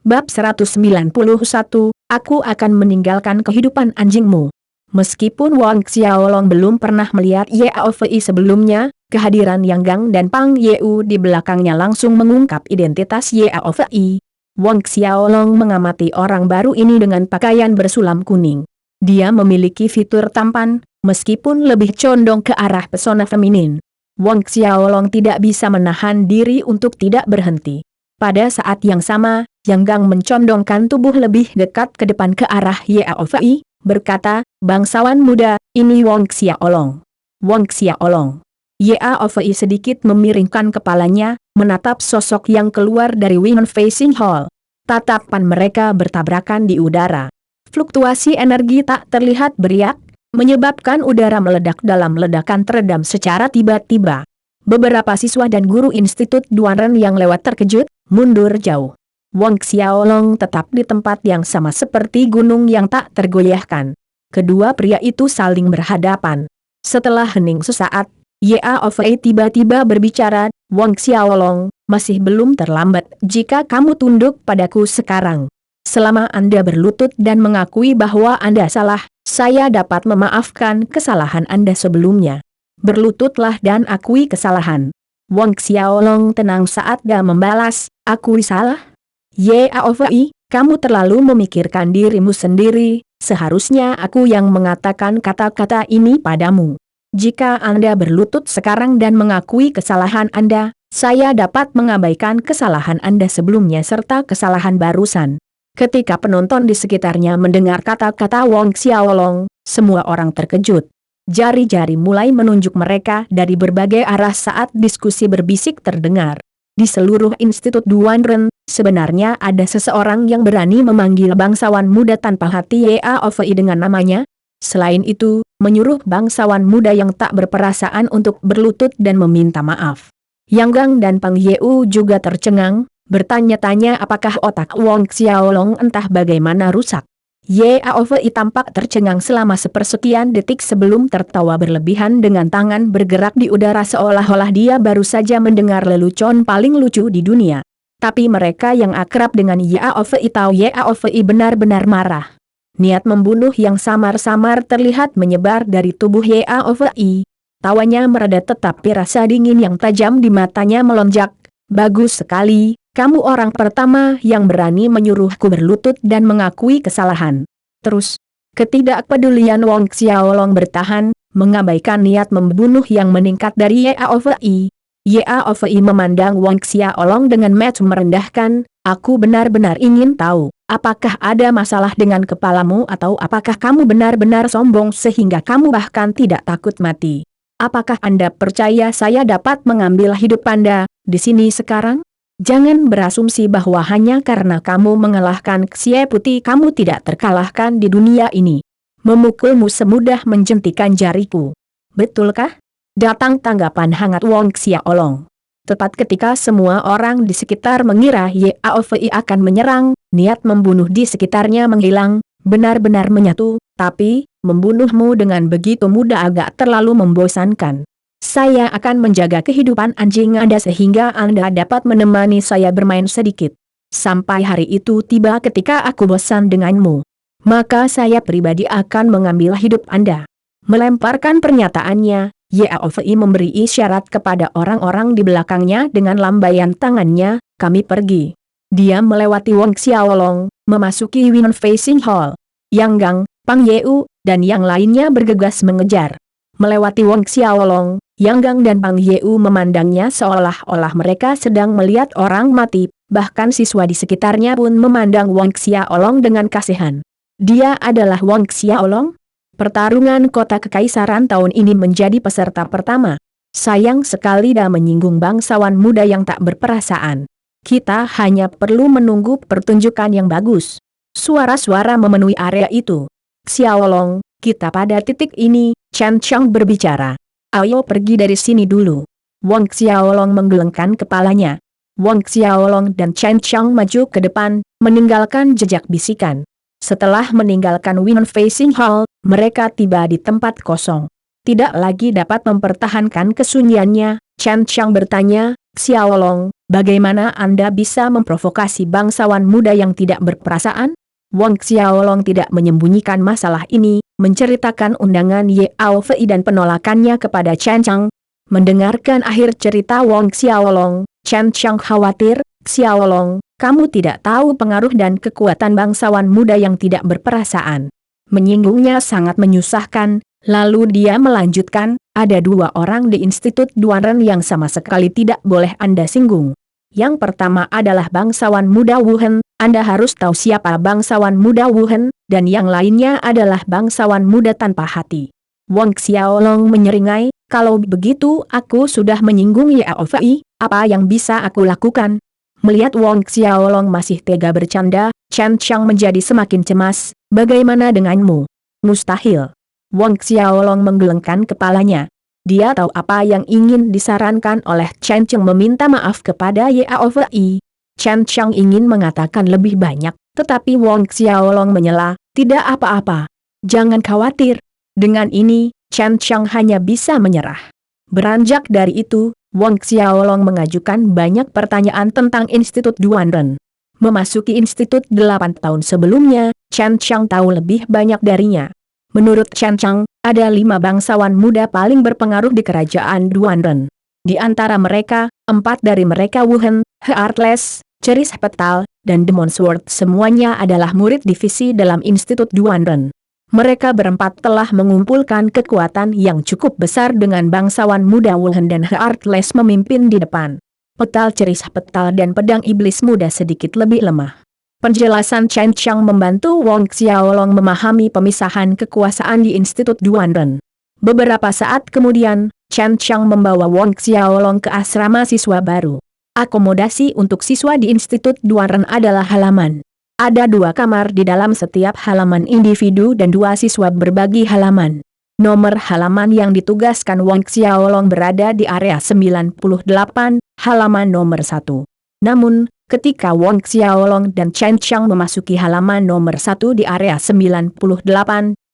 Bab 191, Aku akan meninggalkan kehidupan anjingmu. Meskipun Wang Xiaolong belum pernah melihat Yao Fei sebelumnya, kehadiran Yang Gang dan Pang Yeu di belakangnya langsung mengungkap identitas Yao Fei. Wang Xiaolong mengamati orang baru ini dengan pakaian bersulam kuning. Dia memiliki fitur tampan, meskipun lebih condong ke arah pesona feminin. Wang Xiaolong tidak bisa menahan diri untuk tidak berhenti. Pada saat yang sama, Yang Gang mencondongkan tubuh lebih dekat ke depan ke arah Yao Fei, berkata, "Bangsawan muda, ini Wang Xiaolong." Wang Xiaolong. Yao Fei sedikit memiringkan kepalanya, menatap sosok yang keluar dari Winon Facing Hall. Tatapan mereka bertabrakan di udara. Fluktuasi energi tak terlihat beriak, menyebabkan udara meledak dalam ledakan teredam secara tiba-tiba. Beberapa siswa dan guru Institut Duanren yang lewat terkejut, mundur jauh. Wang Xiaolong tetap di tempat yang sama seperti gunung yang tak tergoyahkan. Kedua pria itu saling berhadapan. Setelah hening sesaat, Yao Fei tiba-tiba berbicara, "Wang Xiaolong, masih belum terlambat jika kamu tunduk padaku sekarang. Selama Anda berlutut dan mengakui bahwa Anda salah, saya dapat memaafkan kesalahan Anda sebelumnya. Berlututlah dan akui kesalahan." Wang Xiaolong tenang saat dia membalas, "Akui salah? Yao Fei, kamu terlalu memikirkan dirimu sendiri, seharusnya aku yang mengatakan kata-kata ini padamu. Jika Anda berlutut sekarang dan mengakui kesalahan Anda, saya dapat mengabaikan kesalahan Anda sebelumnya serta kesalahan barusan." Ketika penonton di sekitarnya mendengar kata-kata Wang Xiaolong, semua orang terkejut. Jari-jari mulai menunjuk mereka dari berbagai arah saat diskusi berbisik terdengar. Di seluruh Institut Duanren, sebenarnya ada seseorang yang berani memanggil bangsawan muda tanpa hati Yao Fei dengan namanya. Selain itu, menyuruh bangsawan muda yang tak berperasaan untuk berlutut dan meminta maaf. Yang Gang dan Pang Yeu juga tercengang, bertanya-tanya apakah otak Wang Xiaolong entah bagaimana rusak. Yao Fei tampak tercengang selama sepersekian detik sebelum tertawa berlebihan dengan tangan bergerak di udara seolah-olah dia baru saja mendengar lelucon paling lucu di dunia. Tapi mereka yang akrab dengan Yao Fei tahu Yao Fei benar-benar marah. Niat membunuh yang samar-samar terlihat menyebar dari tubuh Yao Fei. Tawanya mereda tetapi rasa dingin yang tajam di matanya melonjak. "Bagus sekali. Kamu orang pertama yang berani menyuruhku berlutut dan mengakui kesalahan." Terus, ketidakpedulian Wang Xiaolong bertahan, mengabaikan niat membunuh yang meningkat dari Yao Fei. Yao Fei memandang Wang Xiaolong dengan mata merendahkan, "Aku benar-benar ingin tahu, apakah ada masalah dengan kepalamu atau apakah kamu benar-benar sombong sehingga kamu bahkan tidak takut mati? Apakah Anda percaya saya dapat mengambil hidup Anda di sini sekarang? Jangan berasumsi bahwa hanya karena kamu mengalahkan Xie Putih kamu tidak terkalahkan di dunia ini. Memukulmu semudah menjentikan jariku. Betulkah?" Datang tanggapan hangat Wang Xiaolong. Tepat ketika semua orang di sekitar mengira Yao Fei akan menyerang, niat membunuh di sekitarnya menghilang, benar-benar menyatu, tapi, membunuhmu dengan begitu mudah agak terlalu membosankan. Saya akan menjaga kehidupan anjing Anda sehingga Anda dapat menemani saya bermain sedikit. Sampai hari itu tiba ketika aku bosan denganmu. Maka saya pribadi akan mengambil hidup Anda. Melemparkan pernyataannya, Yao Fei memberi isyarat kepada orang-orang di belakangnya dengan lambaian tangannya, "Kami pergi." Dia melewati Wang Xiaolong, memasuki Winon Facing Hall. Yang Gang, Pang Yeu, dan yang lainnya bergegas mengejar. Melewati Wang Xiaolong, Yang Gang dan Pang Yeu memandangnya seolah-olah mereka sedang melihat orang mati, bahkan siswa di sekitarnya pun memandang Wang Xiaolong dengan kasihan. Dia adalah Wang Xiaolong? Pertarungan kota kekaisaran tahun ini menjadi peserta pertama. Sayang sekali dia menyinggung bangsawan muda yang tak berperasaan. Kita hanya perlu menunggu pertunjukan yang bagus. Suara-suara memenuhi area itu. "Xiaolong, kita pada titik ini," Chen Qiang berbicara. "Ayo pergi dari sini dulu." Wang Xiaolong menggelengkan kepalanya. Wang Xiaolong dan Chen Qiang maju ke depan, meninggalkan jejak bisikan. Setelah meninggalkan Winon Facing Hall, mereka tiba di tempat kosong. Tidak lagi dapat mempertahankan kesunyiannya, Chen Qiang bertanya, Xiaolong, bagaimana Anda bisa memprovokasi bangsawan muda yang tidak berperasaan? Wang Xiaolong tidak menyembunyikan masalah ini, menceritakan undangan Yao Fei dan penolakannya kepada Chen Chang. Mendengarkan akhir cerita Wang Xiaolong, Chen Chang khawatir. Xiaolong, kamu tidak tahu pengaruh dan kekuatan bangsawan muda yang tidak berperasaan. Menyinggungnya sangat menyusahkan. Lalu dia melanjutkan, ada 2 orang di Institut Duanren yang sama sekali tidak boleh Anda singgung. Yang pertama adalah bangsawan muda Wuhan, Anda harus tahu siapa bangsawan muda Wuhan, dan yang lainnya adalah bangsawan muda tanpa hati. Wang Xiaolong menyeringai, kalau begitu aku sudah menyinggung Yao Fei, apa yang bisa aku lakukan? Melihat Wang Xiaolong masih tega bercanda, Chen Chang menjadi semakin cemas, bagaimana denganmu? Mustahil. Wang Xiaolong menggelengkan kepalanya. Dia tahu apa yang ingin disarankan oleh Chen Chang meminta maaf kepada Yao Fei. Chen Chang ingin mengatakan lebih banyak, tetapi Wang Xiaolong menyela, tidak apa-apa. Jangan khawatir. Dengan ini, Chen Chang hanya bisa menyerah. Beranjak dari itu, Wang Xiaolong mengajukan banyak pertanyaan tentang Institut Duanren. Memasuki institut 8 tahun sebelumnya, Chen Chang tahu lebih banyak darinya. Menurut Chen Chang, ada 5 bangsawan muda paling berpengaruh di kerajaan Duanren. Di antara mereka, 4 dari mereka Wuhan, Heartless, Ceris Petal, dan Demon Sword semuanya adalah murid divisi dalam Institut Duanren. Mereka berempat telah mengumpulkan kekuatan yang cukup besar dengan bangsawan muda Wuhan dan Heartless memimpin di depan. Petal Ceris Petal dan Pedang Iblis Muda sedikit lebih lemah. Penjelasan Chen Chang membantu Wang Xiaolong memahami pemisahan kekuasaan di Institut Duanren. Beberapa saat kemudian, Chen Chang membawa Wang Xiaolong ke asrama siswa baru. Akomodasi untuk siswa di Institut Duanren adalah halaman. Ada 2 kamar di dalam setiap halaman individu dan 2 siswa berbagi halaman. Nomor halaman yang ditugaskan Wang Xiaolong berada di area 98, halaman nomor 1. Namun, ketika Wang Xiaolong dan Chen Chang memasuki halaman nomor 1 di area 98,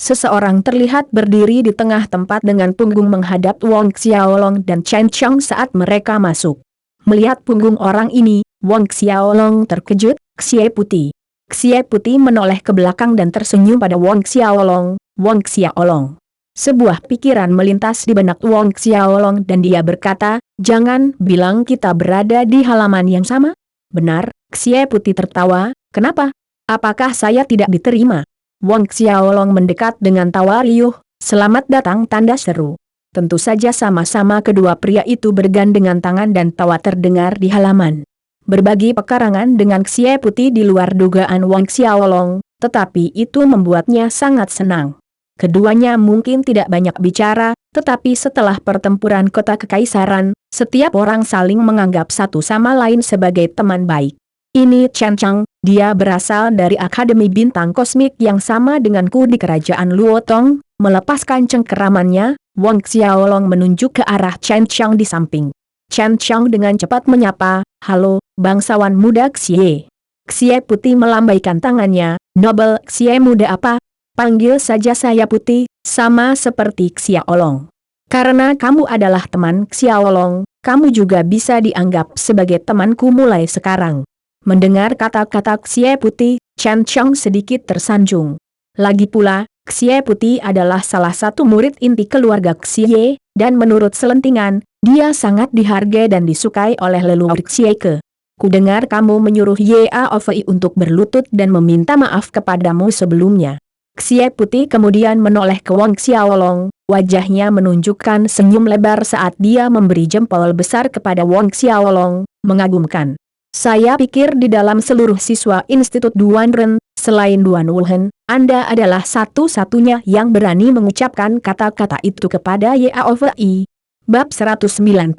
seseorang terlihat berdiri di tengah tempat dengan punggung menghadap Wang Xiaolong dan Chen Chang saat mereka masuk. Melihat punggung orang ini, Wang Xiaolong terkejut. Xie Putih. Xie Putih menoleh ke belakang dan tersenyum pada Wang Xiaolong. Wang Xiaolong. Sebuah pikiran melintas di benak Wang Xiaolong dan dia berkata, jangan bilang kita berada di halaman yang sama. Benar, Xie Putih tertawa, kenapa? Apakah saya tidak diterima? Wang Xiaolong mendekat dengan tawa riuh, selamat datang tanda seru. Tentu saja sama-sama kedua pria itu bergandengan tangan dan tawa terdengar di halaman. Berbagi pekarangan dengan Xie Putih di luar dugaan Wang Xiaolong, tetapi itu membuatnya sangat senang. Keduanya mungkin tidak banyak bicara, tetapi setelah pertempuran kota kekaisaran, setiap orang saling menganggap satu sama lain sebagai teman baik. Ini Chen Chang, dia berasal dari Akademi Bintang Kosmik yang sama denganku di kerajaan Luotong. Melepaskan cengkeramannya, Wang Xiaolong menunjuk ke arah Chen Chang di samping. Chen Chang dengan cepat menyapa, halo, bangsawan muda Xie. Xie Putih melambaikan tangannya, Nobel Xie muda apa? Panggil saja saya Putih, sama seperti Xiaolong. Karena kamu adalah teman Xiaolong, kamu juga bisa dianggap sebagai temanku mulai sekarang. Mendengar kata-kata Xie Putih, Chen Chang sedikit tersanjung. Lagi pula, Xie Putih adalah salah satu murid inti keluarga Xie, dan menurut selentingan, dia sangat dihargai dan disukai oleh leluhur Xie Ke. Kudengar kamu menyuruh Yao Fei untuk berlutut dan meminta maaf kepadamu sebelumnya. Xie Putih kemudian menoleh ke Wang Xiaolong, wajahnya menunjukkan senyum lebar saat dia memberi jempol besar kepada Wang Xiaolong, mengagumkan. Saya pikir di dalam seluruh siswa Institut Duanren, selain Duan Wuhan, Anda adalah satu-satunya yang berani mengucapkan kata-kata itu kepada Yao Fei. Bab 192,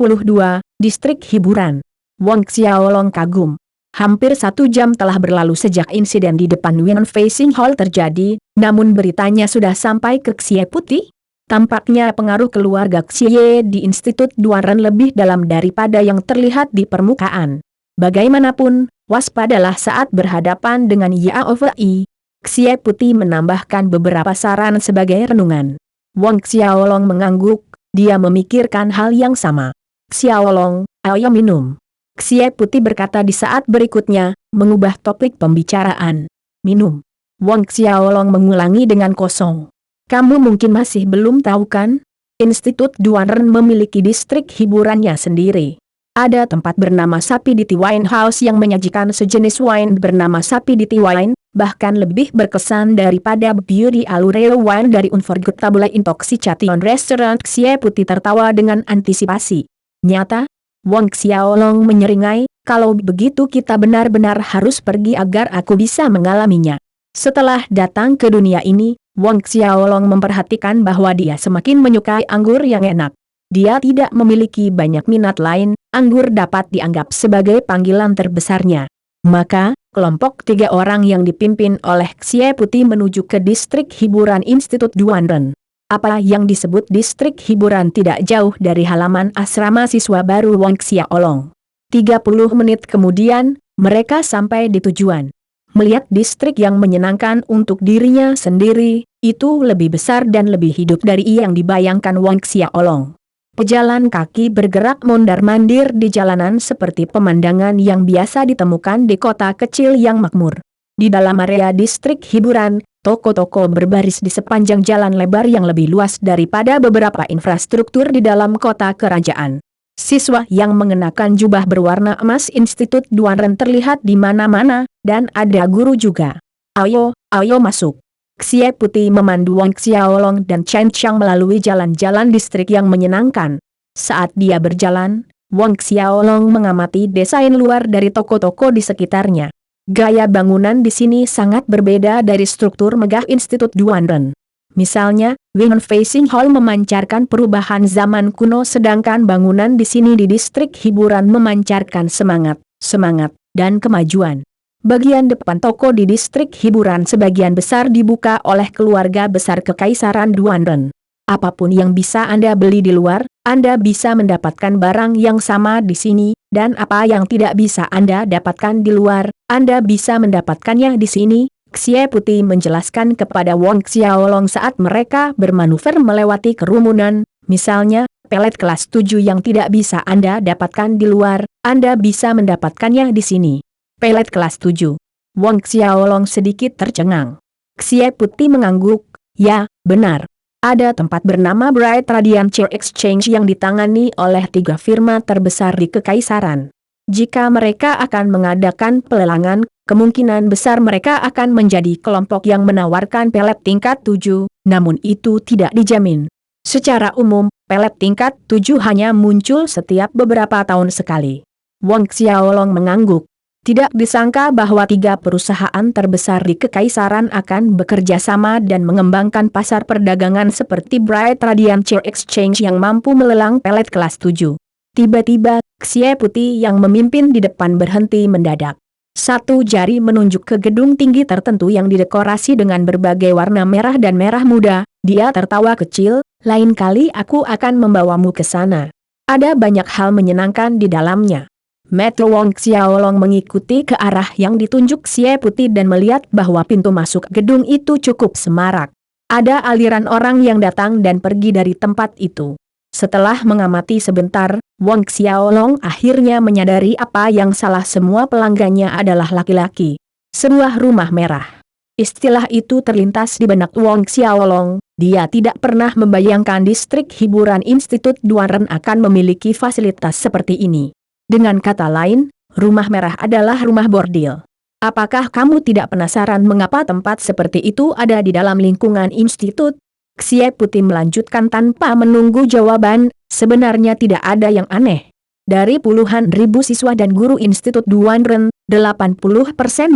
Distrik Hiburan. Wang Xiaolong kagum. Hampir 1 jam telah berlalu sejak insiden di depan Wind Facing Hall terjadi, namun beritanya sudah sampai ke Xie Putih. Tampaknya pengaruh keluarga Xie di Institut Duanren lebih dalam daripada yang terlihat di permukaan. Bagaimanapun, waspadalah saat berhadapan dengan Yao Fei. Xie Putih menambahkan beberapa saran sebagai renungan. Wang Xiaolong mengangguk, dia memikirkan hal yang sama. Xiaolong, Ayo minum. Xie Putih berkata di saat berikutnya, mengubah topik pembicaraan. Minum. Wang Xiaolong mengulangi dengan kosong. Kamu mungkin masih belum tahu kan? Institut Duanren memiliki distrik hiburannya sendiri. Ada tempat bernama Sapidity Wine House yang menyajikan sejenis wine bernama Sapidity Wine, bahkan lebih berkesan daripada Beauty Allure Wine dari Unforgettable Intoxication Restaurant. Xie Putih tertawa dengan antisipasi. Nyata? Wang Xiaolong menyeringai, kalau begitu kita benar-benar harus pergi agar aku bisa mengalaminya. Setelah datang ke dunia ini, Wang Xiaolong memperhatikan bahwa dia semakin menyukai anggur yang enak. Dia tidak memiliki banyak minat lain, anggur dapat dianggap sebagai panggilan terbesarnya. Maka, kelompok 3 orang yang dipimpin oleh Xie Putih menuju ke distrik hiburan Institut Duanren. Apa yang disebut distrik hiburan tidak jauh dari halaman asrama siswa baru Wang Xiaolong. 30 menit kemudian, mereka sampai di tujuan. Melihat distrik yang menyenangkan untuk dirinya sendiri, itu lebih besar dan lebih hidup dari yang dibayangkan Wang Xiaolong. Pejalan kaki bergerak mondar-mandir di jalanan seperti pemandangan yang biasa ditemukan di kota kecil yang makmur. Di dalam area distrik hiburan, toko-toko berbaris di sepanjang jalan lebar yang lebih luas daripada beberapa infrastruktur di dalam kota kerajaan. Siswa yang mengenakan jubah berwarna emas Institut Duanren terlihat di mana-mana, dan ada guru juga. Ayo masuk. Xie Putih memandu Wang Xiaolong dan Chen Qiang melalui jalan-jalan distrik yang menyenangkan. Saat dia berjalan, Wang Xiaolong mengamati desain luar dari toko-toko di sekitarnya. Gaya bangunan di sini sangat berbeda dari struktur megah Institut Duanren. Misalnya, Wing Facing Hall memancarkan perubahan zaman kuno sedangkan bangunan di sini di distrik hiburan memancarkan semangat, dan kemajuan. Bagian depan toko di distrik hiburan sebagian besar dibuka oleh keluarga besar Kekaisaran Duanren. Apapun yang bisa Anda beli di luar, Anda bisa mendapatkan barang yang sama di sini, dan apa yang tidak bisa Anda dapatkan di luar, Anda bisa mendapatkannya di sini. Xie Putih menjelaskan kepada Wang Xiaolong saat mereka bermanuver melewati kerumunan, misalnya, pelet kelas 7 yang tidak bisa Anda dapatkan di luar, Anda bisa mendapatkannya di sini. Pelet kelas 7. Wang Xiaolong sedikit tercengang. Xie Putih mengangguk, ya, benar. Ada tempat bernama Bright Radiant Chair Exchange yang ditangani oleh 3 firma terbesar di Kekaisaran. Jika mereka akan mengadakan pelelangan, kemungkinan besar mereka akan menjadi kelompok yang menawarkan pelet tingkat 7, namun itu tidak dijamin. Secara umum, pelet tingkat 7 hanya muncul setiap beberapa tahun sekali. Wang Xiaolong mengangguk. Tidak disangka bahwa 3 perusahaan terbesar di Kekaisaran akan bekerja sama dan mengembangkan pasar perdagangan seperti Bright Radiant Chair Exchange yang mampu melelang pelet kelas 7. Tiba-tiba, Xie Putih yang memimpin di depan berhenti mendadak. Satu jari menunjuk ke gedung tinggi tertentu yang didekorasi dengan berbagai warna merah dan merah muda. Dia tertawa kecil, lain kali aku akan membawamu ke sana. Ada banyak hal menyenangkan di dalamnya. Mata Wang Xiaolong mengikuti ke arah yang ditunjuk Xie Putih dan melihat bahwa pintu masuk gedung itu cukup semarak. Ada aliran orang yang datang dan pergi dari tempat itu. Setelah mengamati sebentar, Wang Xiaolong akhirnya menyadari apa yang salah, semua pelanggannya adalah laki-laki. Sebuah rumah merah. Istilah itu terlintas di benak Wang Xiaolong, dia tidak pernah membayangkan distrik hiburan Institut Duanren akan memiliki fasilitas seperti ini. Dengan kata lain, rumah merah adalah rumah bordil. Apakah kamu tidak penasaran mengapa tempat seperti itu ada di dalam lingkungan institut? Xie Putih melanjutkan tanpa menunggu jawaban, sebenarnya tidak ada yang aneh. Dari puluhan ribu siswa dan guru Institut Duanren, 80%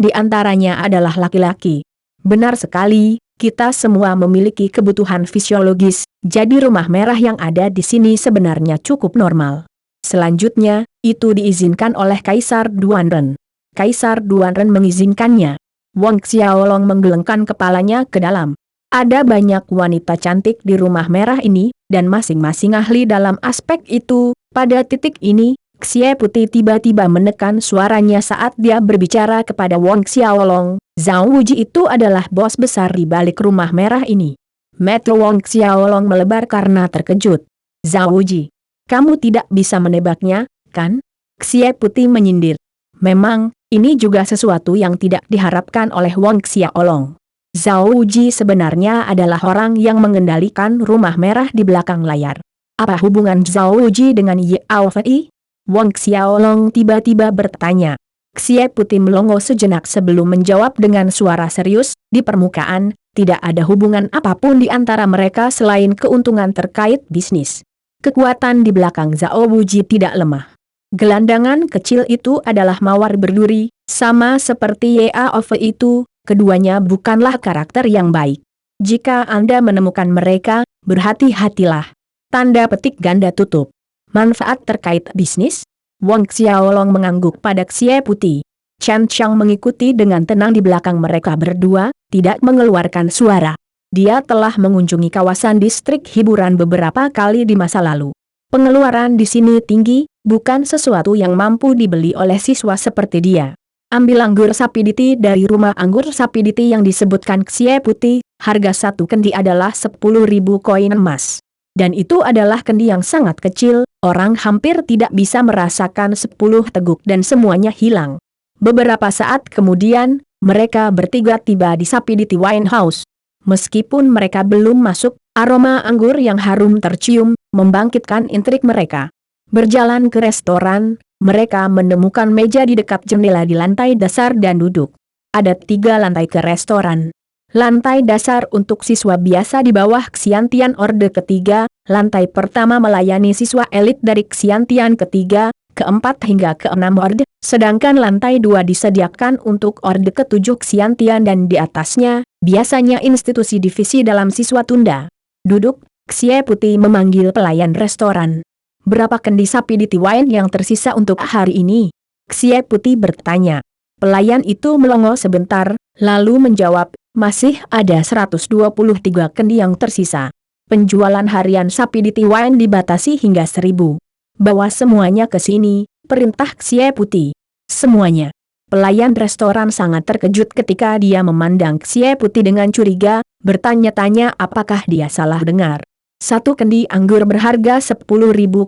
diantaranya adalah laki-laki. Benar sekali, kita semua memiliki kebutuhan fisiologis, jadi rumah merah yang ada di sini sebenarnya cukup normal. Selanjutnya, itu diizinkan oleh Kaisar Duanren. Kaisar Duanren mengizinkannya. Wang Xiaolong menggelengkan kepalanya ke dalam. Ada banyak wanita cantik di rumah merah ini, dan masing-masing ahli dalam aspek itu. Pada titik ini, Xie Putih tiba-tiba menekan suaranya saat dia berbicara kepada Wang Xiaolong. Zhao Wuji itu adalah bos besar di balik rumah merah ini. Mata Wang Xiaolong melebar karena terkejut. Zhao Wuji. Kamu tidak bisa menebaknya? kan? Xie Putih menyindir. Memang, ini juga sesuatu yang tidak diharapkan oleh Wang Xiaolong. Zhao Wuji sebenarnya adalah orang yang mengendalikan rumah merah di belakang layar. Apa hubungan Zhao Wuji dengan Yao Fei? Wang Xiaolong tiba-tiba bertanya. Xie Putih melongo sejenak sebelum menjawab dengan suara serius, di permukaan, tidak ada hubungan apapun di antara mereka selain keuntungan terkait bisnis. Kekuatan di belakang Zhao Wuji tidak lemah. Gelandangan kecil itu adalah mawar berduri, sama seperti Yao Fei itu, keduanya bukanlah karakter yang baik. Jika Anda menemukan mereka, berhati-hatilah. Tanda petik ganda tutup. Manfaat terkait bisnis? Wang Xiaolong mengangguk pada Xie Putih. Chen Qiang mengikuti dengan tenang di belakang mereka berdua, tidak mengeluarkan suara. Dia telah mengunjungi kawasan distrik hiburan beberapa kali di masa lalu. Pengeluaran di sini tinggi, bukan sesuatu yang mampu dibeli oleh siswa seperti dia. Ambil anggur sapiditi dari rumah anggur sapiditi yang disebutkan Xie Putih, harga satu kendi adalah 10.000 koin emas. Dan itu adalah kendi yang sangat kecil, orang hampir tidak bisa merasakan 10 teguk dan semuanya hilang. Beberapa saat kemudian, mereka bertiga tiba di Sapiditi Wine House. Meskipun mereka belum masuk, aroma anggur yang harum tercium, membangkitkan intrik mereka. Berjalan ke restoran, mereka menemukan meja di dekat jendela di lantai dasar dan duduk. Ada 3 lantai ke restoran. Lantai dasar untuk siswa biasa di bawah Xiantian Orde ketiga, lantai pertama melayani siswa elit dari Xiantian ketiga, keempat hingga keenam Orde, sedangkan lantai 2 disediakan untuk Orde ketujuh Xiantian dan di atasnya, biasanya institusi divisi dalam siswa tunda. Duduk, Xie Putih memanggil pelayan restoran. Berapa kendi Sapiditi Wine yang tersisa untuk hari ini? Xie Putih bertanya. Pelayan itu melongo sebentar, lalu menjawab, masih ada 123 kendi yang tersisa. Penjualan harian Sapiditi Wine dibatasi hingga 1.000. Bawa semuanya ke sini, perintah Xie Putih. Semuanya. Pelayan restoran sangat terkejut ketika dia memandang Xie Putih dengan curiga, bertanya-tanya apakah dia salah dengar. Satu kendi anggur berharga 10.000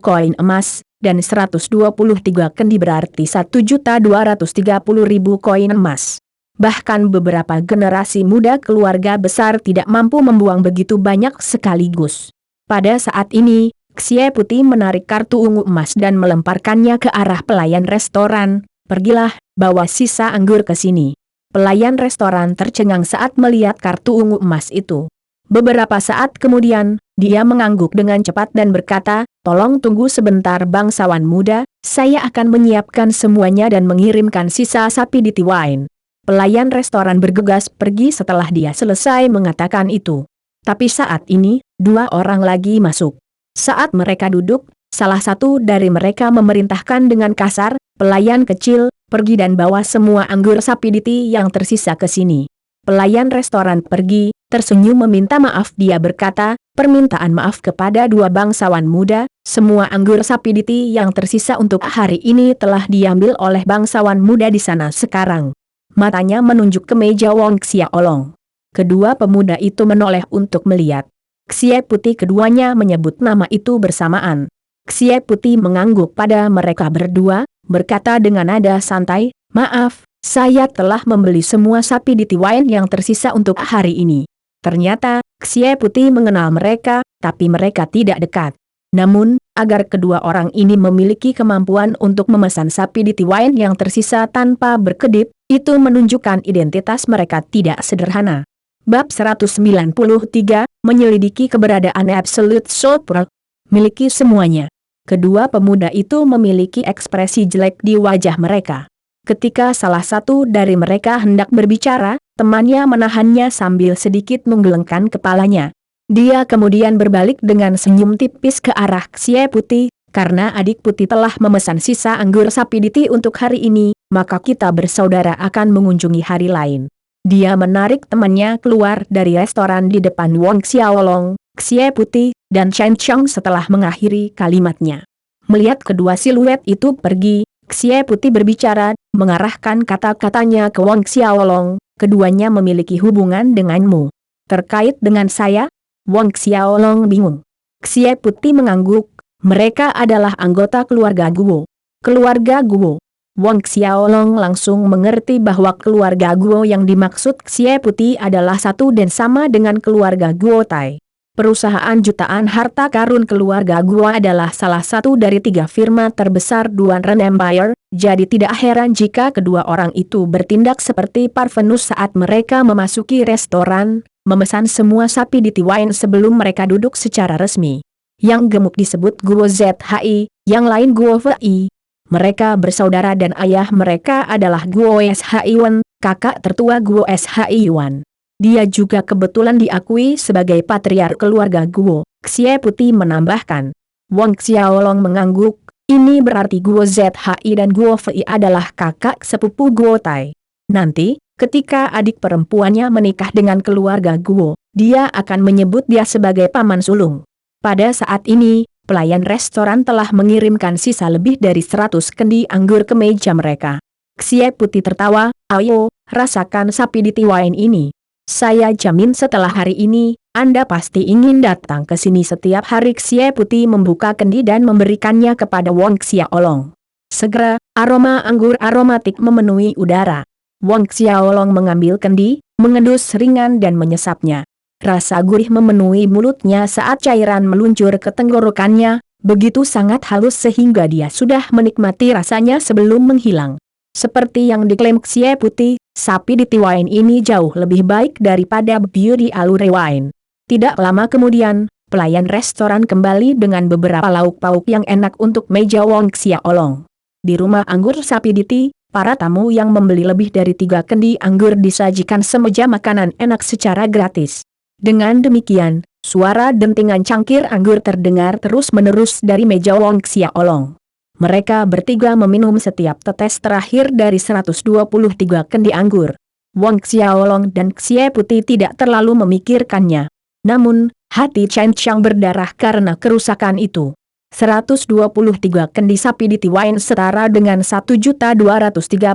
koin emas, dan 123 kendi berarti 1.230.000 koin emas. Bahkan beberapa generasi muda keluarga besar tidak mampu membuang begitu banyak sekaligus. Pada saat ini, Xie Putih menarik kartu ungu emas dan melemparkannya ke arah pelayan restoran. Pergilah, bawa sisa anggur ke sini. Pelayan restoran tercengang saat melihat kartu ungu emas itu. Beberapa saat kemudian, dia mengangguk dengan cepat dan berkata, tolong tunggu sebentar bangsawan muda, saya akan menyiapkan semuanya dan mengirimkan sisa Sapiditi Wine. Pelayan restoran bergegas pergi setelah dia selesai mengatakan itu. Tapi saat ini, 2 orang lagi masuk. Saat mereka duduk, salah satu dari mereka memerintahkan dengan kasar, pelayan kecil, pergi dan bawa semua anggur Sapiditi yang tersisa ke sini. Pelayan restoran pergi, tersenyum meminta maaf. Dia berkata, permintaan maaf kepada 2 bangsawan muda, semua anggur Sapiditi yang tersisa untuk hari ini telah diambil oleh bangsawan muda di sana sekarang. Matanya menunjuk ke meja Wang Xiaolong. Kedua pemuda itu menoleh untuk melihat. Xie Putih keduanya menyebut nama itu bersamaan. Xie Putih mengangguk pada mereka berdua, berkata dengan nada santai, maaf, saya telah membeli semua Sapiditi Wine yang tersisa untuk hari ini. Ternyata, Xie Putih mengenal mereka, tapi mereka tidak dekat. Namun, agar kedua orang ini memiliki kemampuan untuk memesan Sapiditi Wine yang tersisa tanpa berkedip, itu menunjukkan identitas mereka tidak sederhana. Bab 193, menyelidiki keberadaan Absolute Soul Pearl. Miliki semuanya. Kedua pemuda itu memiliki ekspresi jelek di wajah mereka. Ketika salah satu dari mereka hendak berbicara, temannya menahannya sambil sedikit menggelengkan kepalanya. Dia kemudian berbalik dengan senyum tipis ke arah Xie Putih, karena adik Putih telah memesan sisa anggur Sapiditi untuk hari ini, maka kita bersaudara akan mengunjungi hari lain. Dia menarik temannya keluar dari restoran di depan Wang Xiaolong, Xie Putih, dan Chen Qiang setelah mengakhiri kalimatnya. Melihat kedua siluet itu pergi, Xie Putih berbicara, mengarahkan kata-katanya ke Wang Xiaolong, keduanya memiliki hubungan denganmu. Terkait dengan saya? Wang Xiaolong bingung. Xie Putih mengangguk, mereka adalah anggota keluarga Guo. Keluarga Guo. Wang Xiaolong langsung mengerti bahwa keluarga Guo yang dimaksud Xie Putih adalah satu dan sama dengan keluarga Guo Tai. Perusahaan jutaan harta karun keluarga Guo adalah salah satu dari 3 firma terbesar Duan Ren Empire, jadi tidak heran jika kedua orang itu bertindak seperti Parvenus saat mereka memasuki restoran, memesan semua sapi di Tiwain sebelum mereka duduk secara resmi. Yang gemuk disebut Guo Zhi, yang lain Guo Fei. Mereka bersaudara dan ayah mereka adalah Guo Shi Wan, kakak tertua Guo Shi Wan. Dia juga kebetulan diakui sebagai patriark keluarga Guo. Xie Putih menambahkan. Wang Xiaolong mengangguk, ini berarti Guo Zhi dan Guo Fei adalah kakak sepupu Guo Tai. Nanti, ketika adik perempuannya menikah dengan keluarga Guo, dia akan menyebut dia sebagai paman sulung. Pada saat ini, pelayan restoran telah mengirimkan sisa lebih dari 100 kendi anggur ke meja mereka. Xie Putih tertawa, ayo, rasakan sapi di Tiwain ini. Saya jamin setelah hari ini, Anda pasti ingin datang ke sini setiap hari. Xie Putih membuka kendi dan memberikannya kepada Wang Xiaolong. Segera, aroma anggur aromatik memenuhi udara. Wang Xiaolong mengambil kendi, mengendus ringan dan menyesapnya. Rasa gurih memenuhi mulutnya saat cairan meluncur ke tenggorokannya, begitu sangat halus sehingga dia sudah menikmati rasanya sebelum menghilang. Seperti yang diklaim Xie Putih, sapi di Tiwain ini jauh lebih baik daripada beef di Alure Wine. Tidak lama kemudian, pelayan restoran kembali dengan beberapa lauk pauk yang enak untuk meja Wang Xiaolong. Di rumah anggur sapi Diti, para tamu yang membeli lebih dari 3 kendi anggur disajikan semeja makanan enak secara gratis. Dengan demikian, suara dentingan cangkir anggur terdengar terus-menerus dari meja Wang Xiaolong. Mereka bertiga meminum setiap tetes terakhir dari 123 kendi anggur. Wang Xiaolong dan Xie Putih tidak terlalu memikirkannya. Namun, hati Chen Qiang berdarah karena kerusakan itu. 123 kendi sapi di Tiwain setara dengan 1.230.000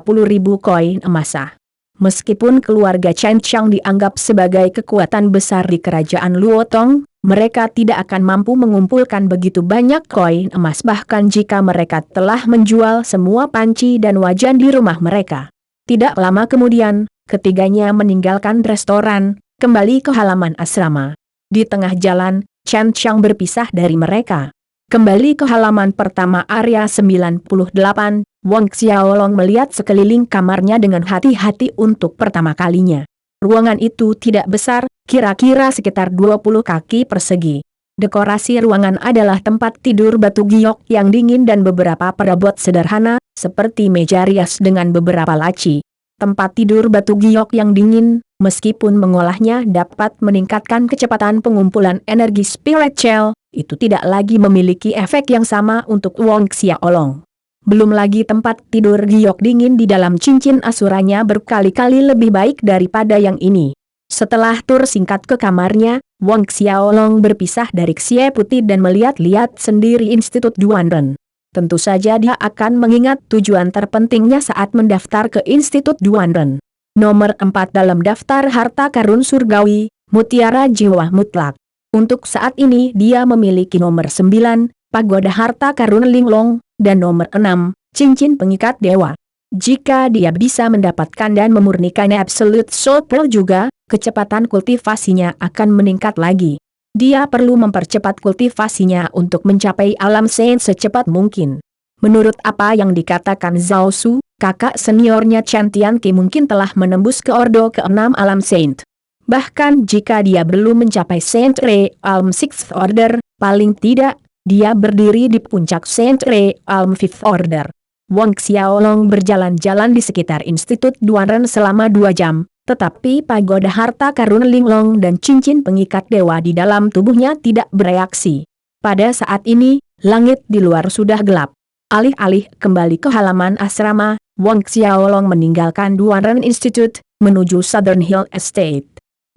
koin emas. Meskipun keluarga Chen Qiang dianggap sebagai kekuatan besar di kerajaan Luotong, mereka tidak akan mampu mengumpulkan begitu banyak koin emas bahkan jika mereka telah menjual semua panci dan wajan di rumah mereka. Tidak lama kemudian, ketiganya meninggalkan restoran, kembali ke halaman asrama. Di tengah jalan, Chen Qiang berpisah dari mereka. Kembali ke halaman pertama area 98, Wang Xiaolong melihat sekeliling kamarnya dengan hati-hati untuk pertama kalinya. Ruangan itu tidak besar, kira-kira sekitar 20 kaki persegi. Dekorasi ruangan adalah tempat tidur batu giok yang dingin dan beberapa perabot sederhana, seperti meja rias dengan beberapa laci. Tempat tidur batu giok yang dingin, meskipun mengolahnya dapat meningkatkan kecepatan pengumpulan energi spiritual, itu tidak lagi memiliki efek yang sama untuk Wang Xiaolong. Belum lagi tempat tidur giok dingin di dalam cincin asuranya berkali-kali lebih baik daripada yang ini. Setelah tur singkat ke kamarnya, Wang Xiaolong berpisah dari Xie Putih dan melihat-lihat sendiri Institut Duan Ren. Tentu saja dia akan mengingat tujuan terpentingnya saat mendaftar ke Institut Duan Ren. Nomor 4 dalam daftar harta karun surgawi, Mutiara Jiwa Mutlak. Untuk saat ini dia memiliki nomor 9, Pagoda Harta Karun Linglong, dan nomor 6, Cincin Pengikat Dewa. Jika dia bisa mendapatkan dan memurnikan Absolute Soul Pearl juga, kecepatan kultivasinya akan meningkat lagi. Dia perlu mempercepat kultivasinya untuk mencapai alam saint secepat mungkin. Menurut apa yang dikatakan Zhao Su, kakak seniornya Chen Tianqi mungkin telah menembus ke Ordo ke-6 alam saint. Bahkan jika dia belum mencapai Saint Realm 6th Order, paling tidak, dia berdiri di puncak Saint Realm 5th Order. Wang Xiaolong berjalan-jalan di sekitar Institut Duan Ren selama 2 jam, tetapi pagoda harta karun Linglong dan cincin pengikat dewa di dalam tubuhnya tidak bereaksi. Pada saat ini, langit di luar sudah gelap. Alih-alih kembali ke halaman asrama, Wang Xiaolong meninggalkan Duan Ren Institute, menuju Southern Hill Estate.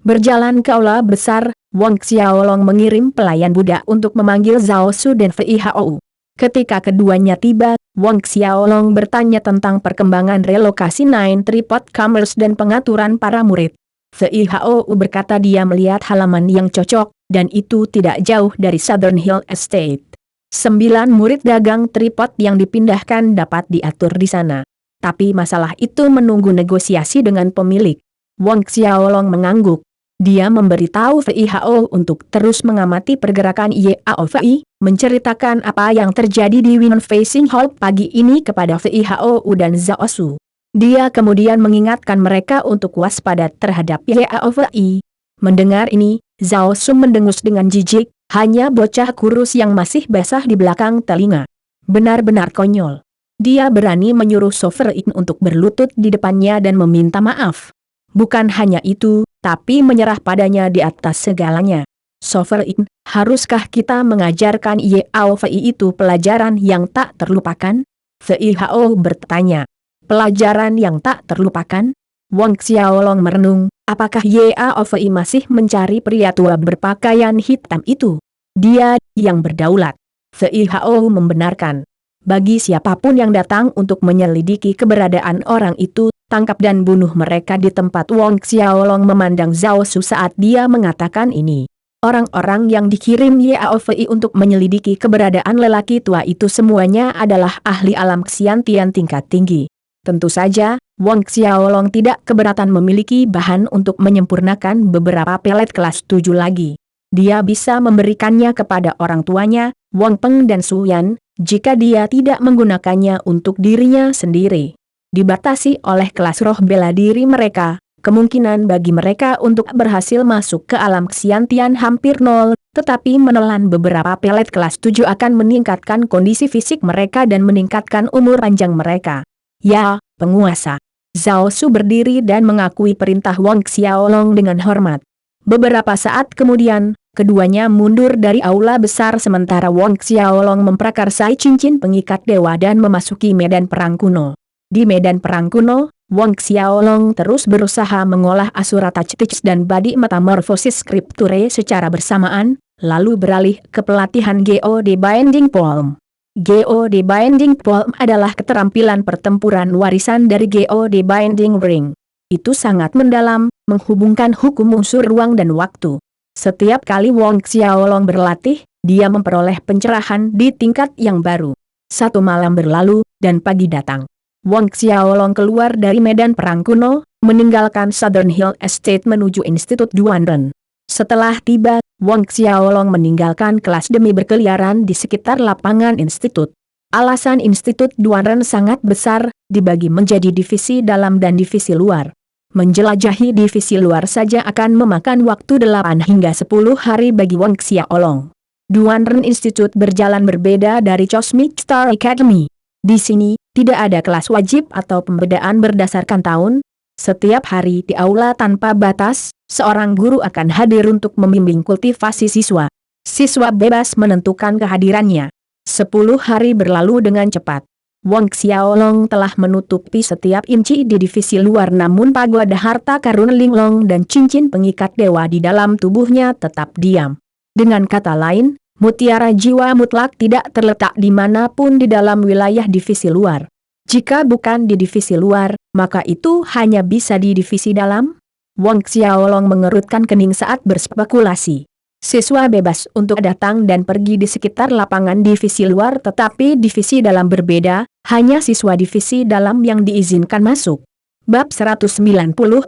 Berjalan ke aula besar, Wang Xiaolong mengirim pelayan budak untuk memanggil Zhao Su dan Fei Hao. Ketika keduanya tiba, Wang Xiaolong bertanya tentang perkembangan relokasi Nine Tripod Commerce dan pengaturan para murid. Fei Hao berkata dia melihat halaman yang cocok, dan itu tidak jauh dari Southern Hill Estate. 9 murid dagang tripod yang dipindahkan dapat diatur di sana. Tapi masalah itu menunggu negosiasi dengan pemilik. Wang Xiaolong mengangguk. Dia memberitahu VIHO untuk terus mengamati pergerakan YAOVI, menceritakan apa yang terjadi di Wind Facing Hall pagi ini kepada VIHO dan Zhao Su. Dia kemudian mengingatkan mereka untuk waspada terhadap YAOVI. Mendengar ini, Zhao Su mendengus dengan jijik, hanya bocah kurus yang masih basah di belakang telinga. Benar-benar konyol. Dia berani menyuruh Sovereign untuk berlutut di depannya dan meminta maaf. Bukan hanya itu, tapi menyerah padanya di atas segalanya. Sovereign, haruskah kita mengajarkan YAOVI itu pelajaran yang tak terlupakan? VIHO bertanya. Pelajaran yang tak terlupakan? Wang Xiaolong merenung, apakah YAOVI masih mencari pria tua berpakaian hitam itu? Dia yang berdaulat. VIHO membenarkan. Bagi siapapun yang datang untuk menyelidiki keberadaan orang itu, tangkap dan bunuh mereka di tempat. Wang Xiaolong memandang Zhao Su saat dia mengatakan ini. Orang-orang yang dikirim YAOVI untuk menyelidiki keberadaan lelaki tua itu semuanya adalah ahli alam ksiantian tingkat tinggi. Tentu saja, Wang Xiaolong tidak keberatan memiliki bahan untuk menyempurnakan beberapa pelet kelas 7 lagi. Dia bisa memberikannya kepada orang tuanya, Wang Peng dan Su Yan, jika dia tidak menggunakannya untuk dirinya sendiri. Dibatasi oleh kelas roh bela diri mereka, kemungkinan bagi mereka untuk berhasil masuk ke alam ksiantian hampir nol, tetapi menelan beberapa pelet kelas 7 akan meningkatkan kondisi fisik mereka dan meningkatkan umur panjang mereka. Ya, penguasa. Zhao Su berdiri dan mengakui perintah Wang Xiaolong dengan hormat. Beberapa saat kemudian, keduanya mundur dari aula besar sementara Wang Xiaolong memprakarsai cincin pengikat dewa dan memasuki medan perang kuno. Di medan perang kuno, Wang Xiaolong terus berusaha mengolah Asura Tactics dan Body Metamorphosis Scripture secara bersamaan, lalu beralih ke pelatihan GOD Binding Palm. GOD Binding Palm adalah keterampilan pertempuran warisan dari GOD Binding Ring. Itu sangat mendalam, menghubungkan hukum unsur ruang dan waktu. Setiap kali Wang Xiaolong berlatih, dia memperoleh pencerahan di tingkat yang baru. 1 malam berlalu, dan pagi datang. Wang Xiaolong keluar dari medan perang kuno, meninggalkan Southern Hill Estate menuju Institut Duanren. Setelah tiba, Wang Xiaolong meninggalkan kelas demi berkeliaran di sekitar lapangan institut. Alasan Institut Duanren sangat besar, dibagi menjadi divisi dalam dan divisi luar. Menjelajahi divisi luar saja akan memakan waktu 8 hingga 10 hari bagi Wang Xiaolong. Duanren Institute berjalan berbeda dari Cosmic Star Academy. Di sini, tidak ada kelas wajib atau pembedaan berdasarkan tahun. Setiap hari di aula tanpa batas, seorang guru akan hadir untuk membimbing kultivasi siswa. Siswa bebas menentukan kehadirannya. 10 hari berlalu dengan cepat. Wang Xiaolong telah menutupi setiap inci di divisi luar namun pagoda harta karun linglong dan cincin pengikat dewa di dalam tubuhnya tetap diam. Dengan kata lain, mutiara jiwa mutlak tidak terletak dimanapun di dalam wilayah divisi luar. Jika bukan di divisi luar, maka itu hanya bisa di divisi dalam? Wang Xiaolong mengerutkan kening saat berspekulasi. Siswa bebas untuk datang dan pergi di sekitar lapangan divisi luar tetapi divisi dalam berbeda, hanya siswa divisi dalam yang diizinkan masuk. Bab 194,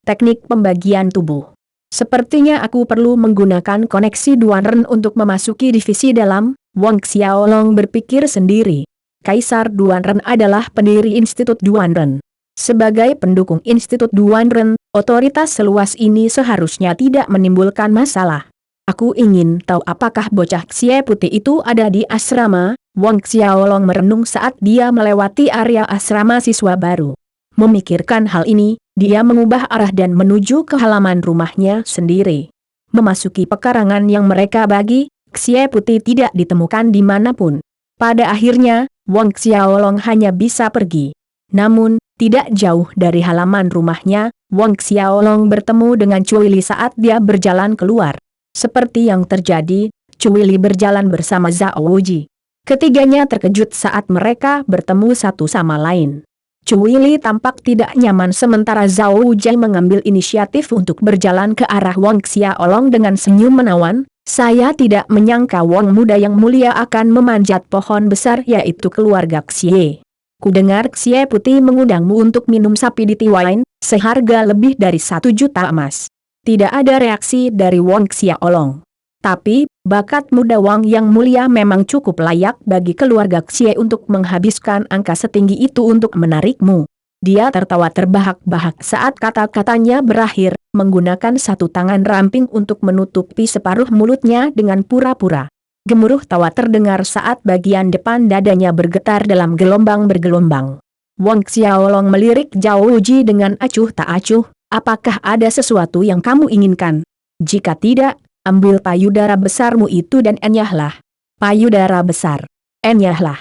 Teknik Pembagian Tubuh. Sepertinya aku perlu menggunakan koneksi Duanren untuk memasuki divisi dalam, Wang Xiaolong berpikir sendiri. Kaisar Duanren adalah pendiri Institut Duanren. Sebagai pendukung Institut Duanren, otoritas seluas ini seharusnya tidak menimbulkan masalah. Aku ingin tahu apakah bocah Xie Putih itu ada di asrama. Wang Xiaolong merenung saat dia melewati area asrama siswa baru. Memikirkan hal ini, dia mengubah arah dan menuju ke halaman rumahnya sendiri. Memasuki pekarangan yang mereka bagi, Xie Putih tidak ditemukan dimanapun. Pada akhirnya, Wang Xiaolong hanya bisa pergi. Namun, tidak jauh dari halaman rumahnya, Wang Xiaolong bertemu dengan Cuili saat dia berjalan keluar. Seperti yang terjadi, Cuili berjalan bersama Zhao Wuji. Ketiganya terkejut saat mereka bertemu satu sama lain. Cuili tampak tidak nyaman sementara Zhao Wuji mengambil inisiatif untuk berjalan ke arah Wang Xiaolong dengan senyum menawan. Saya tidak menyangka Wong muda yang mulia akan memanjat pohon besar yaitu keluarga Xie. Kudengar Xie Putih mengundangmu untuk minum sapiditi wine, seharga lebih dari 1 juta emas. Tidak ada reaksi dari Wong Xiaolong. Tapi, bakat muda Wang yang mulia memang cukup layak bagi keluarga Xie untuk menghabiskan angka setinggi itu untuk menarikmu. Dia tertawa terbahak-bahak saat kata-katanya berakhir, menggunakan satu tangan ramping untuk menutupi separuh mulutnya dengan pura-pura. Gemuruh tawa terdengar saat bagian depan dadanya bergetar dalam gelombang bergelombang. Wang Xiaolong melirik Zhao Wuji dengan acuh tak acuh, apakah ada sesuatu yang kamu inginkan? Jika tidak, ambil payudara besarmu itu dan enyahlah. Payudara besar. Enyahlah.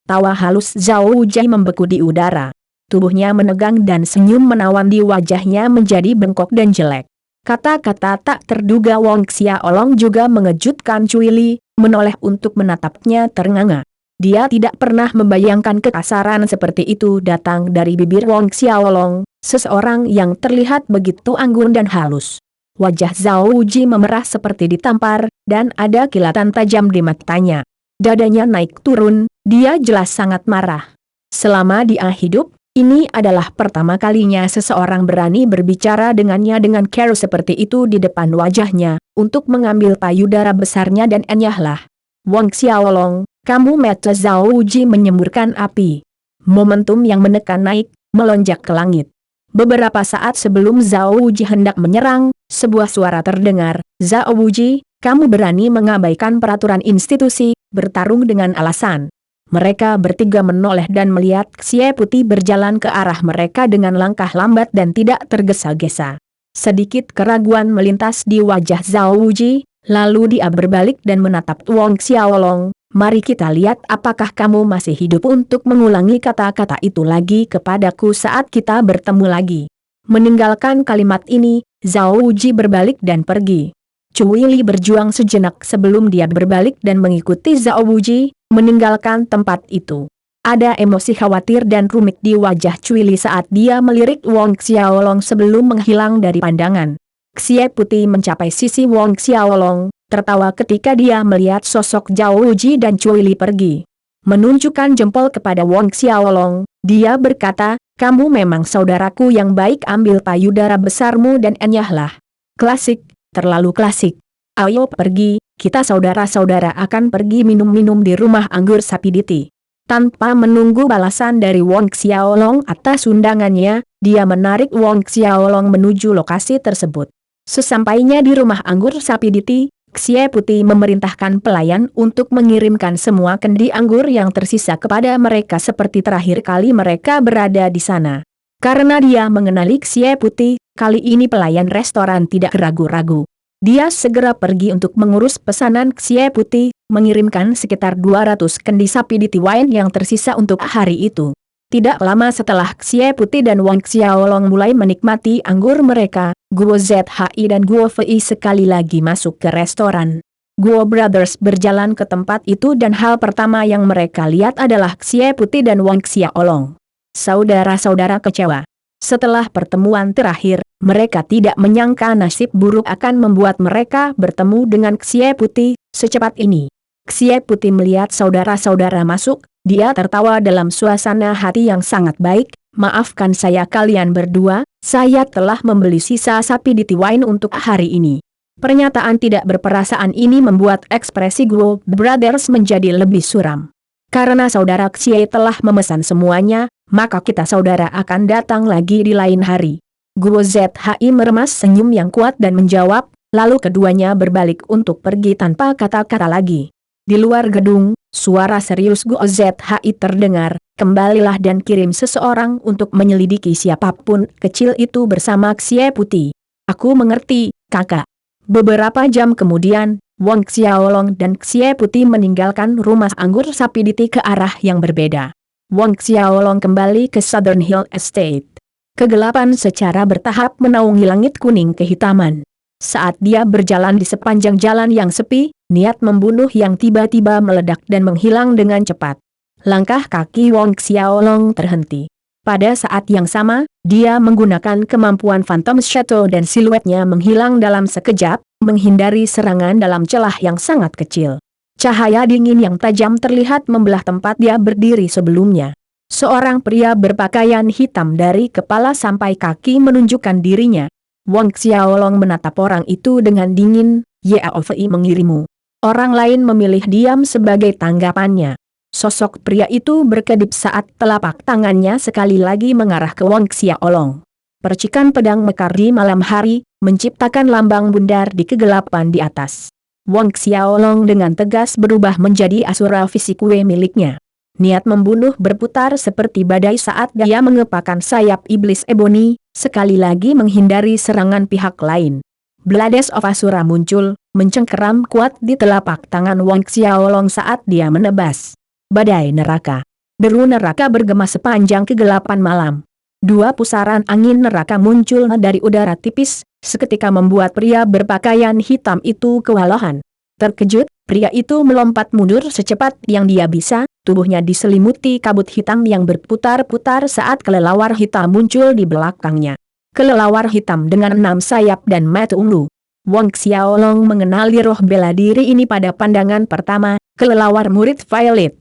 Tawa halus Zhao Wuji membeku di udara. Tubuhnya menegang dan senyum menawan di wajahnya menjadi bengkok dan jelek. Kata-kata tak terduga Wang Xiaolong juga mengejutkan Cui Li, menoleh untuk menatapnya ternganga. Dia tidak pernah membayangkan kekasaran seperti itu datang dari bibir Wang Xiaolong, seseorang yang terlihat begitu anggun dan halus. Wajah Zhao Wuji memerah seperti ditampar, dan ada kilatan tajam di matanya. Dadanya naik turun, dia jelas sangat marah. Selama dia hidup, ini adalah pertama kalinya seseorang berani berbicara dengannya dengan cara seperti itu di depan wajahnya, untuk mengambil payudara besarnya dan enyahlah. Wang Xiaolong, kamu, mata Zhao Wuji menyemburkan api. Momentum yang menekan naik, melonjak ke langit. Beberapa saat sebelum Zhao Wuji hendak menyerang, sebuah suara terdengar, Zhao Wuji, kamu berani mengabaikan peraturan institusi, bertarung dengan alasan. Mereka bertiga menoleh dan melihat Xie Putih berjalan ke arah mereka dengan langkah lambat dan tidak tergesa-gesa. Sedikit keraguan melintas di wajah Zhao Wuji, lalu dia berbalik dan menatap Wang Xiaolong. Mari kita lihat apakah kamu masih hidup untuk mengulangi kata-kata itu lagi kepadaku saat kita bertemu lagi. Meninggalkan kalimat ini, Zhao Wuji berbalik dan pergi. Cui Li berjuang sejenak sebelum dia berbalik dan mengikuti Zhao Wuji, meninggalkan tempat itu. Ada emosi khawatir dan rumit di wajah Cui Li saat dia melirik Wang Xiaolong sebelum menghilang dari pandangan. Xie Putih mencapai sisi Wang Xiaolong, tertawa ketika dia melihat sosok Zhao Wuji dan Cui Li pergi. Menunjukkan jempol kepada Wang Xiaolong, dia berkata, kamu memang saudaraku yang baik, ambil payudara besarmu dan enyahlah. Klasik. Terlalu klasik. Ayo pergi, kita saudara-saudara akan pergi minum-minum di rumah anggur Sapiditi. Tanpa menunggu balasan dari Wang Xiaolong atas undangannya, dia menarik Wang Xiaolong menuju lokasi tersebut. Sesampainya di rumah anggur Sapiditi, Xie Putih memerintahkan pelayan untuk mengirimkan semua kendi anggur yang tersisa kepada mereka seperti terakhir kali mereka berada di sana. Karena dia mengenali Xie Putih, kali ini pelayan restoran tidak ragu-ragu. Dia segera pergi untuk mengurus pesanan Xie Putih, mengirimkan sekitar 200 kendi Sapiditi wine yang tersisa untuk hari itu. Tidak lama setelah Xie Putih dan Wang Xiaolong mulai menikmati anggur mereka, Guo ZHI dan Guo Fei sekali lagi masuk ke restoran. Guo Brothers berjalan ke tempat itu dan hal pertama yang mereka lihat adalah Xie Putih dan Wang Xiaolong. Saudara-saudara kecewa. Setelah pertemuan terakhir, mereka tidak menyangka nasib buruk akan membuat mereka bertemu dengan Xie Putih secepat ini. Xie Putih melihat saudara-saudara masuk, dia tertawa dalam suasana hati yang sangat baik. Maafkan saya kalian berdua, saya telah membeli sisa Sapiditi wine untuk hari ini. Pernyataan tidak berperasaan ini membuat ekspresi Guo Brothers menjadi lebih suram. Karena saudara Xie telah memesan semuanya, maka kita saudara akan datang lagi di lain hari. Guo ZHI meremas senyum yang kuat dan menjawab, lalu keduanya berbalik untuk pergi tanpa kata-kata lagi. Di luar gedung, suara serius Guo ZHI terdengar, kembalilah dan kirim seseorang untuk menyelidiki siapapun kecil itu bersama Xie Putih. Aku mengerti, kakak. Beberapa jam kemudian, Wang Xiaolong dan Xie Putih meninggalkan rumah anggur Sapiditi ke arah yang berbeda. Wang Xiaolong kembali ke Southern Hill Estate. Kegelapan secara bertahap menaungi langit kuning kehitaman. Saat dia berjalan di sepanjang jalan yang sepi, niat membunuh yang tiba-tiba meledak dan menghilang dengan cepat. Langkah kaki Wang Xiaolong terhenti. Pada saat yang sama, dia menggunakan kemampuan Phantom Shadow dan siluetnya menghilang dalam sekejap, menghindari serangan dalam celah yang sangat kecil. Cahaya dingin yang tajam terlihat membelah tempat dia berdiri sebelumnya. Seorang pria berpakaian hitam dari kepala sampai kaki menunjukkan dirinya. Wang Xiaolong menatap orang itu dengan dingin. "Yaofei mengirimu." Orang lain memilih diam sebagai tanggapannya. Sosok pria itu berkedip saat telapak tangannya sekali lagi mengarah ke Wang Xiaolong. Percikan pedang mekar di malam hari, menciptakan lambang bundar di kegelapan di atas. Wang Xiaolong dengan tegas berubah menjadi asura fisikwe miliknya. Niat membunuh berputar seperti badai saat dia mengepakkan sayap iblis eboni, sekali lagi menghindari serangan pihak lain. Blades of Asura muncul, mencengkeram kuat di telapak tangan Wang Xiaolong saat dia menebas. Badai neraka. Deru neraka bergema sepanjang kegelapan malam. Dua pusaran angin neraka muncul dari udara tipis, seketika membuat pria berpakaian hitam itu kewalahan. Terkejut, pria itu melompat mundur secepat yang dia bisa, tubuhnya diselimuti kabut hitam yang berputar-putar saat kelelawar hitam muncul di belakangnya. Kelelawar hitam dengan 6 sayap dan mata ungu. Wang Xiaolong mengenali roh bela diri ini pada pandangan pertama, kelelawar murid Violet.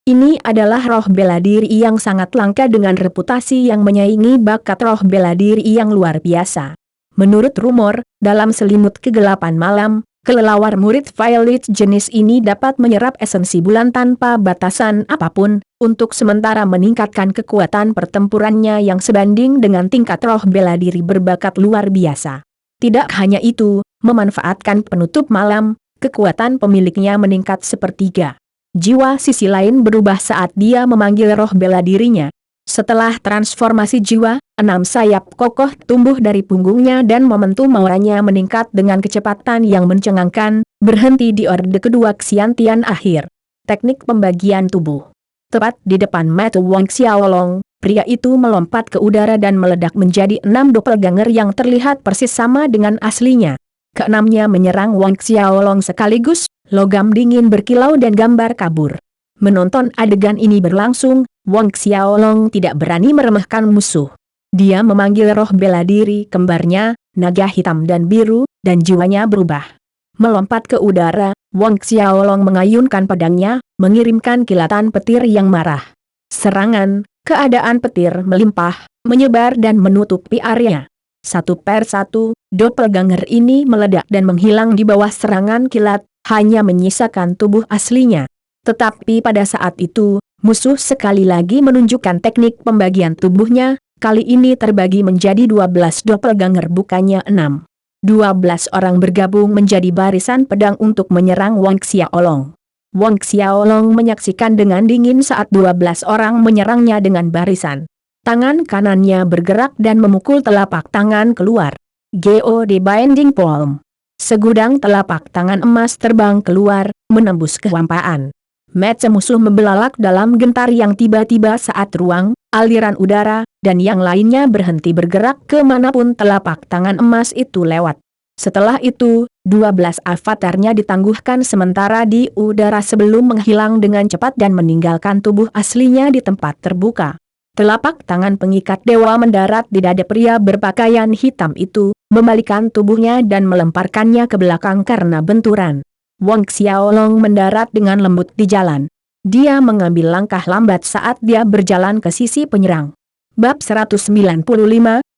Ini adalah roh bela diri yang sangat langka dengan reputasi yang menyaingi bakat roh bela diri yang luar biasa. Menurut rumor, dalam selimut kegelapan malam, kelelawar murid Violet jenis ini dapat menyerap esensi bulan tanpa batasan apapun, untuk sementara meningkatkan kekuatan pertempurannya yang sebanding dengan tingkat roh bela diri berbakat luar biasa. Tidak hanya itu, memanfaatkan penutup malam, kekuatan pemiliknya meningkat sepertiga. Jiwa sisi lain berubah saat dia memanggil roh bela dirinya. Setelah transformasi jiwa, 6 sayap kokoh tumbuh dari punggungnya dan momentum auranya meningkat dengan kecepatan yang mencengangkan, berhenti di orde kedua Xiantian akhir. Teknik pembagian tubuh. Tepat di depan mata Wang Xiaolong, pria itu melompat ke udara dan meledak menjadi 6 doppelganger yang terlihat persis sama dengan aslinya. Keenamnya menyerang Wang Xiaolong sekaligus, logam dingin berkilau dan gambar kabur. Menonton adegan ini berlangsung, Wang Xiaolong tidak berani meremehkan musuh. Dia memanggil roh bela diri kembarnya, naga hitam dan biru, dan jiwanya berubah. Melompat ke udara, Wang Xiaolong mengayunkan pedangnya, mengirimkan kilatan petir yang marah. Serangan, keadaan petir melimpah, menyebar dan menutupi area. Satu per satu, doppelganger ini meledak dan menghilang di bawah serangan kilat, hanya menyisakan tubuh aslinya. Tetapi pada saat itu, musuh sekali lagi menunjukkan teknik pembagian tubuhnya, kali ini terbagi menjadi 12 doppelganger bukannya 6. 12 orang bergabung menjadi barisan pedang untuk menyerang Wang Xiaolong. Wang Xiaolong menyaksikan dengan dingin saat 12 orang menyerangnya dengan barisan. Tangan kanannya bergerak dan memukul telapak tangan keluar. God Binding Palm. Segudang telapak tangan emas terbang keluar, menembus kehampaan. Mata musuh membelalak dalam gentar yang tiba-tiba saat ruang, aliran udara, dan yang lainnya berhenti bergerak kemanapun telapak tangan emas itu lewat. Setelah itu, 12 avatarnya ditangguhkan sementara di udara sebelum menghilang dengan cepat dan meninggalkan tubuh aslinya di tempat terbuka. Telapak tangan pengikat dewa mendarat di dada pria berpakaian hitam itu, membalikkan tubuhnya dan melemparkannya ke belakang karena benturan. Wang Xiaolong mendarat dengan lembut di jalan. Dia mengambil langkah lambat saat dia berjalan ke sisi penyerang. Bab 195,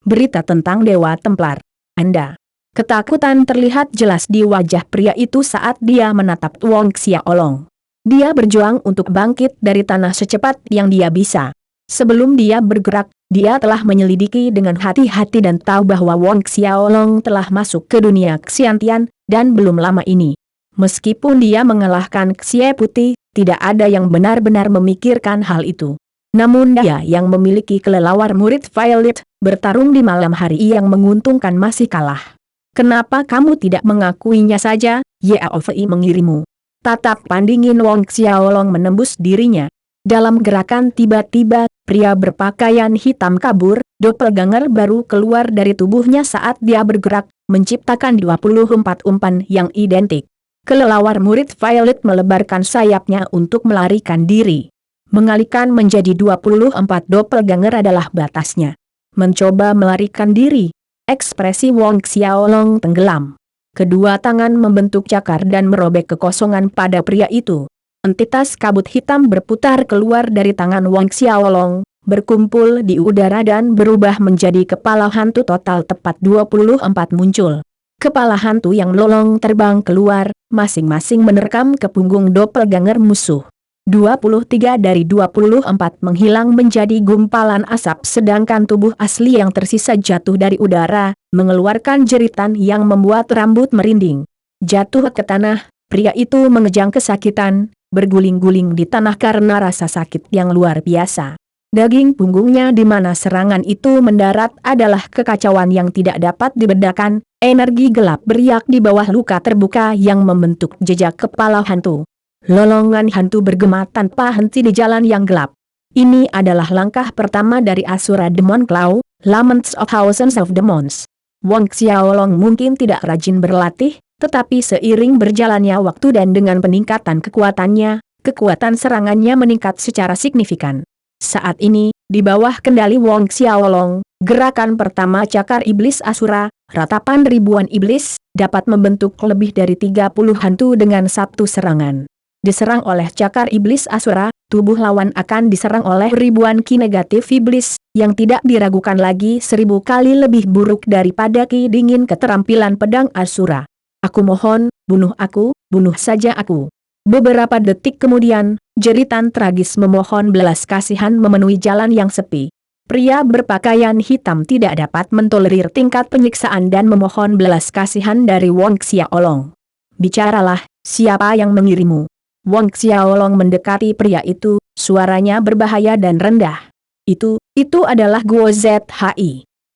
Berita tentang Dewa Templar. Anda. Ketakutan terlihat jelas di wajah pria itu saat dia menatap Wang Xiaolong. Dia berjuang untuk bangkit dari tanah secepat yang dia bisa. Sebelum dia bergerak, dia telah menyelidiki dengan hati-hati dan tahu bahwa Wang Xiaolong telah masuk ke dunia Xiantian, dan belum lama ini. Meskipun dia mengalahkan Xie Putih, tidak ada yang benar-benar memikirkan hal itu. Namun dia yang memiliki kelelawar murid Violet, bertarung di malam hari yang menguntungkan masih kalah. Kenapa kamu tidak mengakuinya saja? Yaofei mengirimu. Tatap pandingin Wang Xiaolong menembus dirinya. Dalam gerakan tiba-tiba, pria berpakaian hitam kabur, doppelganger baru keluar dari tubuhnya saat dia bergerak, menciptakan 24 umpan yang identik. Kelelawar murid Violet melebarkan sayapnya untuk melarikan diri. Mengalihkan menjadi 24 doppelganger adalah batasnya. Mencoba melarikan diri. Ekspresi Wang Xiaolong tenggelam. Kedua tangan membentuk cakar dan merobek kekosongan pada pria itu. Entitas kabut hitam berputar keluar dari tangan Wang Xiaolong, berkumpul di udara dan berubah menjadi kepala hantu total tepat 24 muncul. Kepala hantu yang melolong terbang keluar, masing-masing menerkam ke punggung doppelganger musuh. 23 dari 24 menghilang menjadi gumpalan asap sedangkan tubuh asli yang tersisa jatuh dari udara, mengeluarkan jeritan yang membuat rambut merinding. Jatuh ke tanah, pria itu mengejang kesakitan, berguling-guling di tanah karena rasa sakit yang luar biasa. Daging punggungnya di mana serangan itu mendarat adalah kekacauan yang tidak dapat dibedakan, energi gelap beriak di bawah luka terbuka yang membentuk jejak kepala hantu. Lolongan hantu bergema tanpa henti di jalan yang gelap. Ini adalah langkah pertama dari Asura Demon Claw, Laments of Thousands of Demons. Wang Xiaolong mungkin tidak rajin berlatih, tetapi seiring berjalannya waktu dan dengan peningkatan kekuatannya, kekuatan serangannya meningkat secara signifikan. Saat ini, di bawah kendali Wang Xiaolong, gerakan pertama cakar iblis Asura, ratapan ribuan iblis, dapat membentuk lebih dari 30 hantu dengan satu serangan. Diserang oleh cakar iblis Asura, tubuh lawan akan diserang oleh ribuan ki negatif iblis, yang tidak diragukan lagi 1000 kali lebih buruk daripada ki dingin keterampilan pedang Asura. Aku mohon, bunuh saja aku. Beberapa detik kemudian, jeritan tragis memohon belas kasihan memenuhi jalan yang sepi. Pria berpakaian hitam tidak dapat mentolerir tingkat penyiksaan dan memohon belas kasihan dari Wang Xiaolong. Bicaralah, siapa yang mengirimu? Wang Xiaolong mendekati pria itu, suaranya berbahaya dan rendah. Itu adalah Guo Zhi.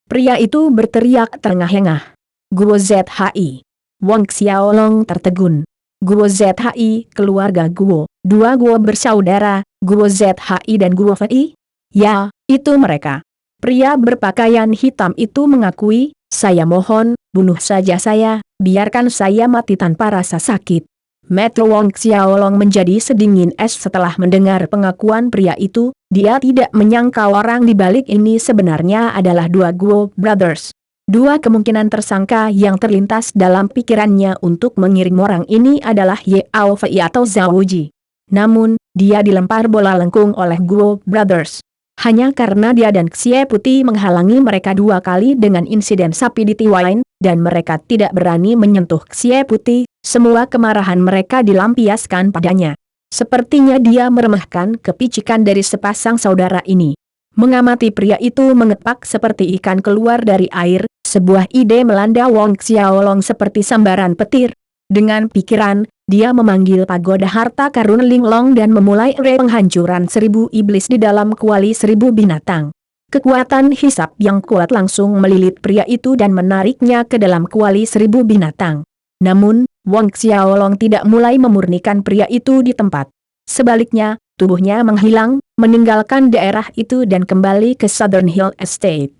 Pria itu berteriak terengah-engah. Guo Zhi. Wang Xiaolong tertegun. Guo Zhi, keluarga Guo, dua Guo bersaudara, Guo Zhi dan Guo Fei? Ya, itu mereka. Pria berpakaian hitam itu mengakui, saya mohon, bunuh saja saya, biarkan saya mati tanpa rasa sakit. Mata Wang Xiaolong menjadi sedingin es setelah mendengar pengakuan pria itu, dia tidak menyangka orang di balik ini sebenarnya adalah dua Guo Brothers. Dua kemungkinan tersangka yang terlintas dalam pikirannya untuk mengirim orang ini adalah Yao Fei atau Zhao Ji. Namun, dia dilempar bola lengkung oleh Guo Brothers. Hanya karena dia dan Xie Putih menghalangi mereka dua kali dengan insiden sapi di Tiwain, dan mereka tidak berani menyentuh Xie Putih, semua kemarahan mereka dilampiaskan padanya. Sepertinya dia meremehkan kepicikan dari sepasang saudara ini. Mengamati pria itu mengepak seperti ikan keluar dari air, sebuah ide melanda Wang Xiaolong seperti sambaran petir. Dengan pikiran, dia memanggil pagoda harta karun Linglong dan memulai penghancuran 1000 iblis di dalam kuali 1000 binatang. Kekuatan hisap yang kuat langsung melilit pria itu dan menariknya ke dalam kuali 1000 binatang. Namun, Wang Xiaolong tidak mulai memurnikan pria itu di tempat. Sebaliknya, tubuhnya menghilang, meninggalkan daerah itu dan kembali ke Southern Hill Estate.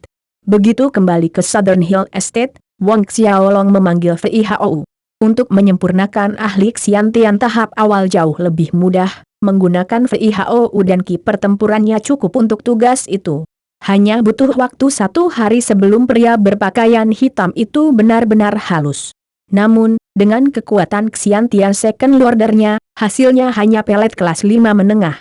Begitu kembali ke Southern Hill Estate, Wang Xiaolong memanggil Fei Hao. Untuk menyempurnakan ahli Xiantian tahap awal jauh lebih mudah, menggunakan Fei Hao dan ki pertempurannya cukup untuk tugas itu. Hanya butuh waktu 1 hari sebelum pria berpakaian hitam itu benar-benar halus. Namun, dengan kekuatan Xiantian Second Lordernya, hasilnya hanya pelet kelas 5 menengah.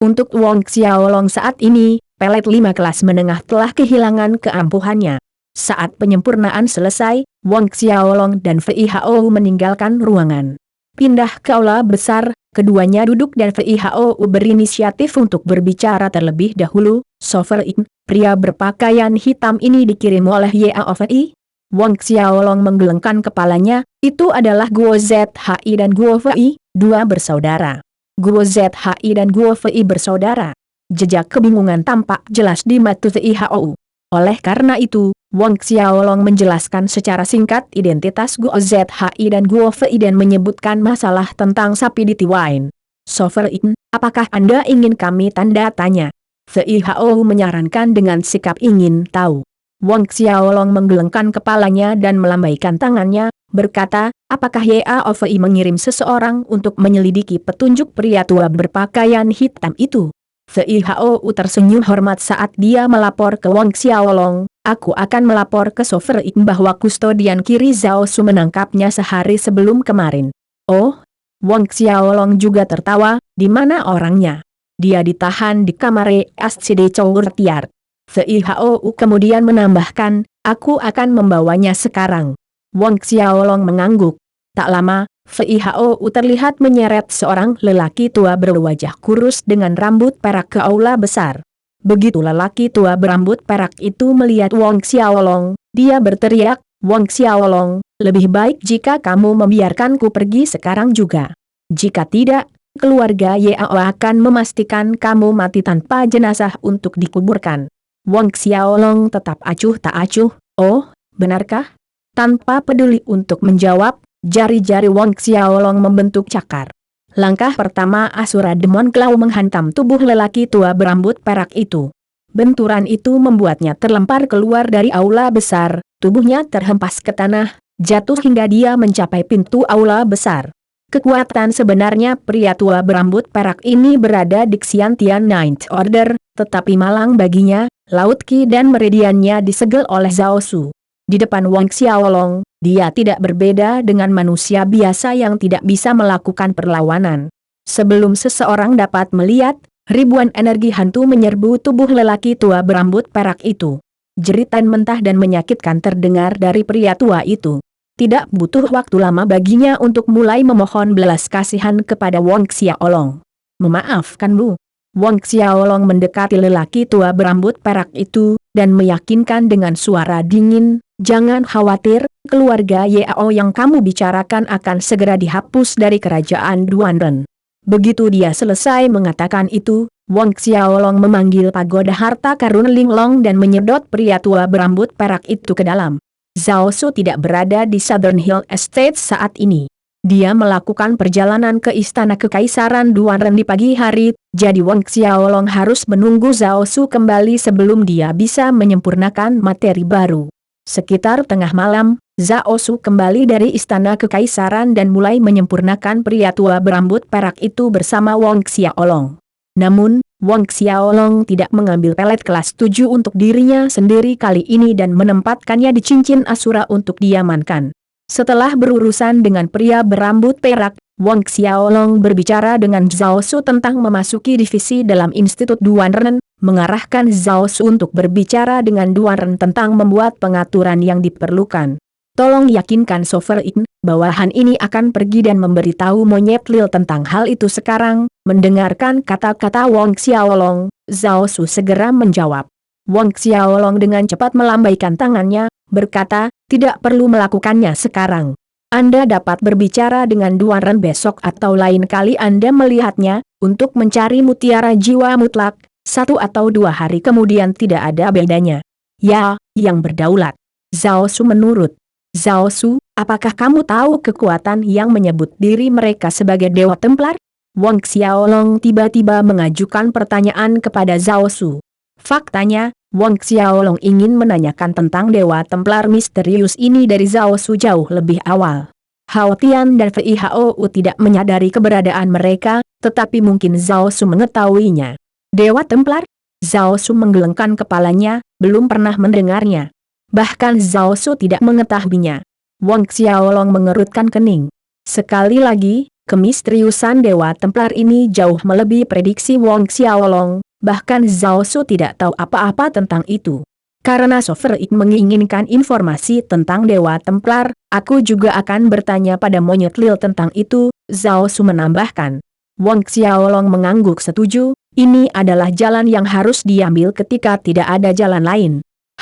Untuk Wang Xiaolong saat ini, pelet 5 kelas menengah telah kehilangan keampuhannya. Saat penyempurnaan selesai, Wang Xiaolong dan Fei Hao meninggalkan ruangan. Pindah ke aula besar, keduanya duduk dan Fei Hao berinisiatif untuk berbicara terlebih dahulu. Sovereign, pria berpakaian hitam ini dikirim oleh Yao Fei? Wang Xiaolong menggelengkan kepalanya, itu adalah Guo Zhi dan Guo Fei, dua bersaudara. Guo Zhi dan Guo Fei bersaudara. Jejak kebingungan tampak jelas di mata Fei Hao. Oleh karena itu, Wang Xiaolong menjelaskan secara singkat identitas Guo Zhi dan Guo Fei dan menyebutkan masalah tentang sapi di Tiwain. Sovereign, apakah Anda ingin kami tanda tanya? Fei Hao menyarankan dengan sikap ingin tahu. Wang Xiaolong menggelengkan kepalanya dan melambaikan tangannya, berkata, apakah Yao Fei mengirim seseorang untuk menyelidiki petunjuk pria tua berpakaian hitam itu? Fei Hou tersenyum hormat saat dia melapor ke Wang Xiaolong. Aku akan melapor ke Sovereign bahwa kustodian kiri Zhao Su menangkapnya sehari sebelum kemarin. Oh, Wang Xiaolong juga tertawa, di mana orangnya? Dia ditahan di kamar SCD Courtyard. Fei Hou kemudian menambahkan, aku akan membawanya sekarang. Wang Xiaolong mengangguk. Tak lama, Fei Hou terlihat menyeret seorang lelaki tua berwajah kurus dengan rambut perak ke aula besar. Begitu lelaki tua berambut perak itu melihat Wang Xiaolong, dia berteriak, Wang Xiaolong, lebih baik jika kamu membiarkanku pergi sekarang juga. Jika tidak, keluarga Yao akan memastikan kamu mati tanpa jenazah untuk dikuburkan. Wang Xiaolong tetap acuh tak acuh, oh, benarkah? Tanpa peduli untuk menjawab, jari-jari Wang Xiaolong membentuk cakar. Langkah pertama Asura Demon Claw menghantam tubuh lelaki tua berambut perak itu. Benturan itu membuatnya terlempar keluar dari aula besar, tubuhnya terhempas ke tanah, jatuh hingga dia mencapai pintu aula besar. Kekuatan sebenarnya pria tua berambut perak ini berada di Xiantian Ninth Order, tetapi malang baginya, Laut Qi dan meridiannya disegel oleh Zhao Su. Di depan Wang Xiaolong, dia tidak berbeda dengan manusia biasa yang tidak bisa melakukan perlawanan. Sebelum seseorang dapat melihat, ribuan energi hantu menyerbu tubuh lelaki tua berambut perak itu. Jeritan mentah dan menyakitkan terdengar dari pria tua itu. Tidak butuh waktu lama baginya untuk mulai memohon belas kasihan kepada Wang Xiaolong. Memaafkan Bu. Wang Xiaolong mendekati lelaki tua berambut perak itu, dan meyakinkan dengan suara dingin, jangan khawatir, keluarga Yao yang kamu bicarakan akan segera dihapus dari kerajaan Duanren. Begitu dia selesai mengatakan itu, Wang Xiaolong memanggil pagoda harta karun Linglong dan menyedot pria tua berambut perak itu ke dalam. Zhao Su tidak berada di Southern Hill Estate saat ini. Dia melakukan perjalanan ke istana kekaisaran Duanren di pagi hari, jadi Wang Xiaolong harus menunggu Zhao Su kembali sebelum dia bisa menyempurnakan materi baru. Sekitar tengah malam, Zhao Su kembali dari istana kekaisaran dan mulai menyempurnakan pria tua berambut perak itu bersama Wang Xiaolong. Namun, Wang Xiaolong tidak mengambil pelet kelas 7 untuk dirinya sendiri kali ini dan menempatkannya di cincin Asura untuk diamankan. Setelah berurusan dengan pria berambut perak, Wang Xiaolong berbicara dengan Zhao Su tentang memasuki divisi dalam Institut Duanren, mengarahkan Zhao Su untuk berbicara dengan Duanren tentang membuat pengaturan yang diperlukan. Tolong yakinkan Sovereign bahwa Han ini akan pergi dan memberitahu Monyet Lil tentang hal itu sekarang. Mendengarkan kata-kata Wang Xiaolong, Zhao Su segera menjawab. Wang Xiaolong dengan cepat melambaikan tangannya, berkata, tidak perlu melakukannya sekarang. Anda dapat berbicara dengan Duanren besok atau lain kali Anda melihatnya, untuk mencari mutiara jiwa mutlak, 1 atau 2 hari kemudian tidak ada bedanya. Ya, yang berdaulat. Zhao Su menurut. Zhao Su, apakah kamu tahu kekuatan yang menyebut diri mereka sebagai Dewa Templar? Wang Xiaolong tiba-tiba mengajukan pertanyaan kepada Zhao Su. Faktanya, Wang Xiaolong ingin menanyakan tentang Dewa Templar misterius ini dari Zhao Su jauh lebih awal. Hao Tian dan Fei Hou tidak menyadari keberadaan mereka, tetapi mungkin Zhao Su mengetahuinya. Dewa Templar? Zhao Su menggelengkan kepalanya, belum pernah mendengarnya. Bahkan Zhao Su tidak mengetahuinya. Wang Xiaolong mengerutkan kening. Sekali lagi, kemisteriusan Dewa Templar ini jauh melebihi prediksi Wang Xiaolong. Bahkan Zhao Su tidak tahu apa-apa tentang itu. Karena Sovereign menginginkan informasi tentang Dewa Templar, aku juga akan bertanya pada Monyet Lil tentang itu, Zhao Su menambahkan. Wang Xiaolong mengangguk setuju, ini adalah jalan yang harus diambil ketika tidak ada jalan lain.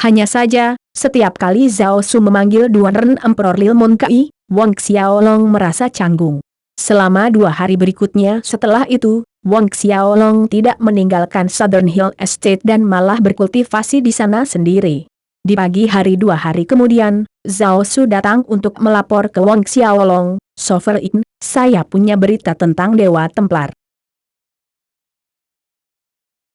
Hanya saja, setiap kali Zhao Su memanggil Duanren Emperor Lil Mon Kai, Wang Xiaolong merasa canggung. Selama 2 hari berikutnya setelah itu, Wang Xiaolong tidak meninggalkan Southern Hill Estate dan malah berkultivasi di sana sendiri. Di pagi hari 2 hari kemudian, Zhao Su datang untuk melapor ke Wang Xiaolong, Sovereign, saya punya berita tentang Dewa Templar.